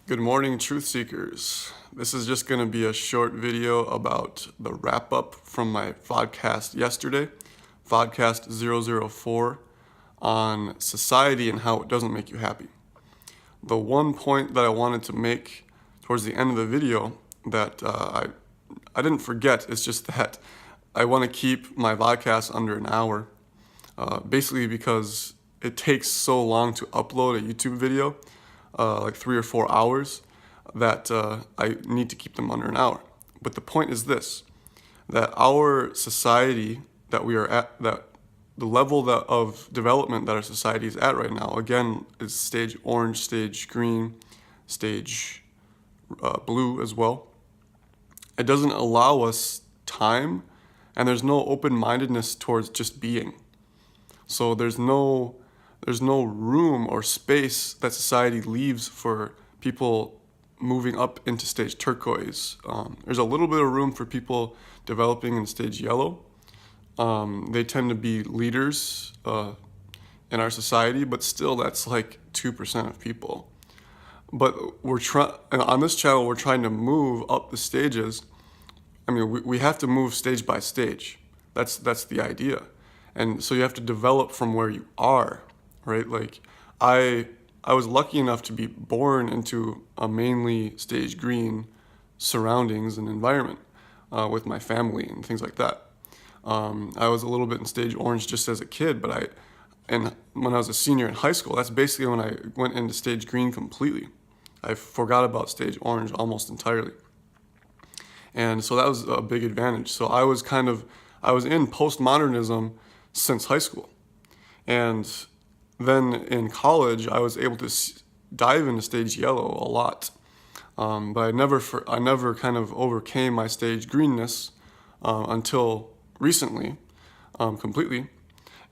Good morning, truth seekers. This is just going to be a short video about the wrap up from my Vodcast yesterday, Vodcast 004, on society and how it doesn't make you happy. The one point that I wanted to make towards the end of the video that I didn't forget, it's just that I want to keep my Vodcast under an hour, basically because it takes so long to upload a YouTube video. Like 3 or 4 hours, that I need to keep them under an hour. But the point is this, that our society that we are at, that the level of development that our society is at right now, again, is stage orange, stage green, stage blue as well. It doesn't allow us time, and there's no open-mindedness towards just being. So there's no room or space that society leaves for people moving up into stage turquoise. There's a little bit of room for people developing in stage yellow. They tend to be leaders in our society, but still that's like 2% of people. But on this channel, we're trying to move up the stages. I mean, we have to move stage by stage. That's the idea. And so you have to develop from where you are. Right, like I was lucky enough to be born into a mainly stage green surroundings and environment with my family and things like that. I was a little bit in stage orange just as a kid, but when I was a senior in high school, that's basically when I went into stage green completely. I forgot about stage orange almost entirely, and so that was a big advantage. So I was in postmodernism since high school, and then in college, I was able to dive into stage yellow a lot, but I never kind of overcame my stage greenness until recently, completely,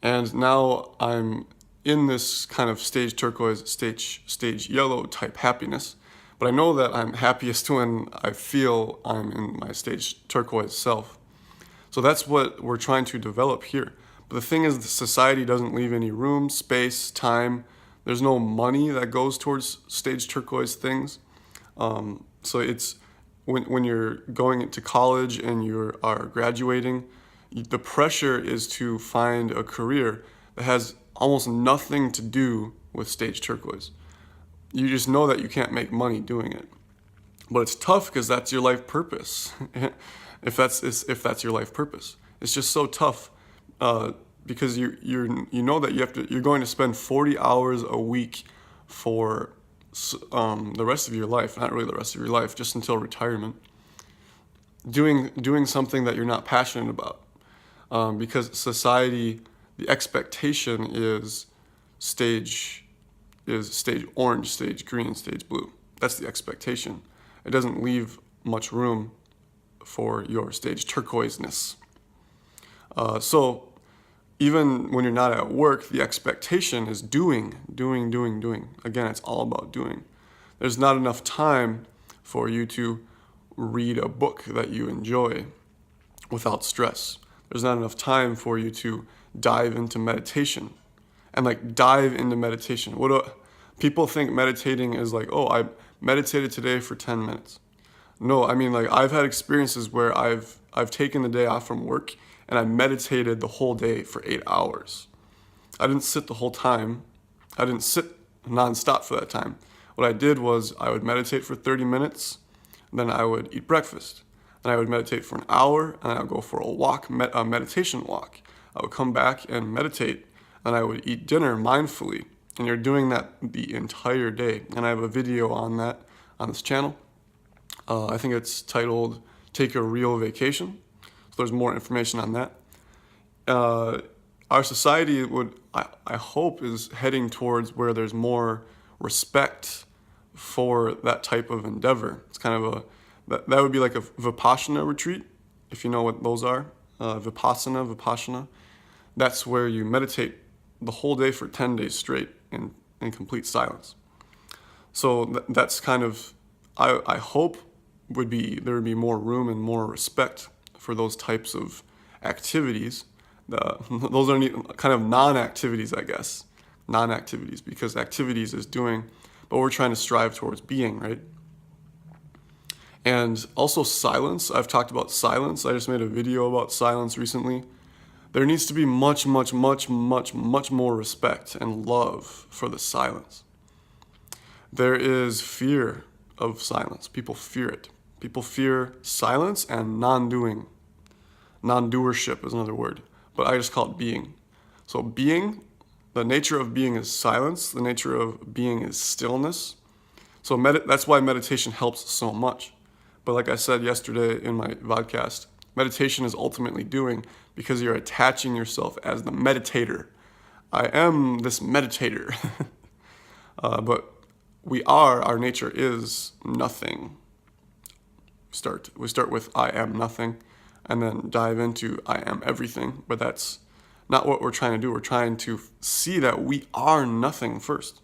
and now I'm in this kind of stage turquoise, stage yellow type happiness. But I know that I'm happiest when I feel I'm in my stage turquoise self. So that's what we're trying to develop here. But the thing is, the society doesn't leave any room, space, time. There's no money that goes towards stage turquoise things. So it's when you're going into college and you are graduating, the pressure is to find a career that has almost nothing to do with stage turquoise. You just know that you can't make money doing it. But it's tough because that's your life purpose. if that's your life purpose, it's just so tough. Because you know that you're going to spend 40 hours a week for the rest of your life, not really the rest of your life, just until retirement, doing something that you're not passionate about, because society, the expectation is stage orange, stage green, stage blue. That's the expectation. It doesn't leave much room for your stage turquoise-ness. So even when you're not at work, the expectation is doing. Again, it's all about doing. There's not enough time for you to read a book that you enjoy without stress. There's not enough time for you to dive into meditation. And dive into meditation. People think meditating is like, oh, I meditated today for 10 minutes. No, I mean, I've had experiences where I've taken the day off from work and I meditated the whole day for 8 hours. I didn't sit the whole time. I didn't sit nonstop for that time. What I did was I would meditate for 30 minutes, then I would eat breakfast. Then I would meditate for an hour, and I would go for a walk, a meditation walk. I would come back and meditate, and I would eat dinner mindfully. And you're doing that the entire day. And I have a video on that on this channel. I think it's titled Take a Real Vacation. So there's more information on that. Our society I hope, is heading towards where there's more respect for that type of endeavor. It's kind of that would be like a Vipassana retreat, if you know what those are. Vipassana. That's where you meditate the whole day for 10 days straight in complete silence. So that's kind of, I hope there would be more room and more respect for those types of activities. Those are kind of non-activities, I guess. Non-activities, because activities is doing. but we're trying to strive towards being, right? And also silence. I've talked about silence. I just made a video about silence recently. There needs to be much, much, much, much, much more respect and love for the silence. There is fear of silence. People fear it. People fear silence and non-doing. Non-doership is another word, but I just call it being. So being, the nature of being is silence. The nature of being is stillness. So that's why meditation helps so much. But like I said yesterday in my Vodcast, meditation is ultimately doing because you're attaching yourself as the meditator. I am this meditator. But our nature is nothing. We start with I am nothing and then dive into I am everything. But that's not what we're trying to do. We're trying to see that we are nothing first.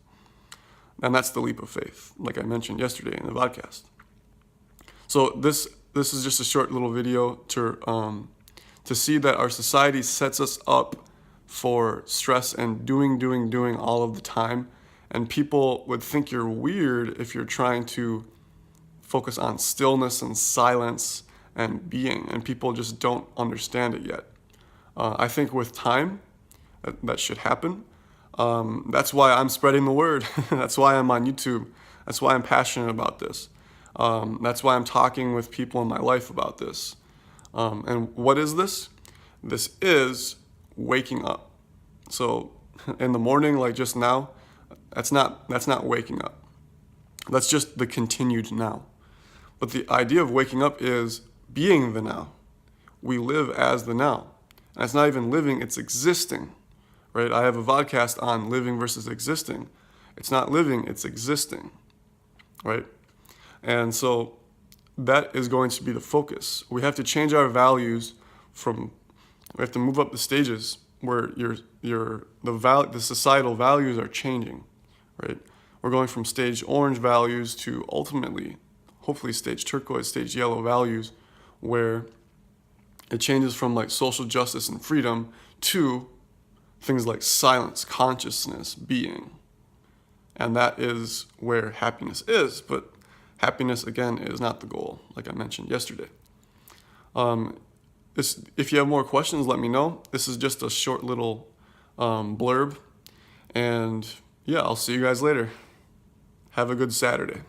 And that's the leap of faith, like I mentioned yesterday in the Vodcast. So this is just a short little video to see that our society sets us up for stress and doing all of the time. And people would think you're weird if you're trying to focus on stillness and silence and being, and people just don't understand it yet. I think with time, that should happen. That's why I'm spreading the word. That's why I'm on YouTube. That's why I'm passionate about this. That's why I'm talking with people in my life about this. And what is this? This is waking up. So in the morning, like just now, that's not waking up. That's just the continued now. But the idea of waking up is being the now. We live as the now. And it's not even living, it's existing. Right? I have a Vodcast on living versus existing. It's not living, it's existing. Right? And so that is going to be the focus. We have to change our values we have to move up the stages where the societal values are changing, right? We're going from stage orange values to ultimately, hopefully stage turquoise, stage yellow values, where it changes from like social justice and freedom to things like silence, consciousness, being. And that is where happiness is, but happiness, again, is not the goal, like I mentioned yesterday. If you have more questions, let me know. This is just a short little blurb. And yeah, I'll see you guys later. Have a good Saturday.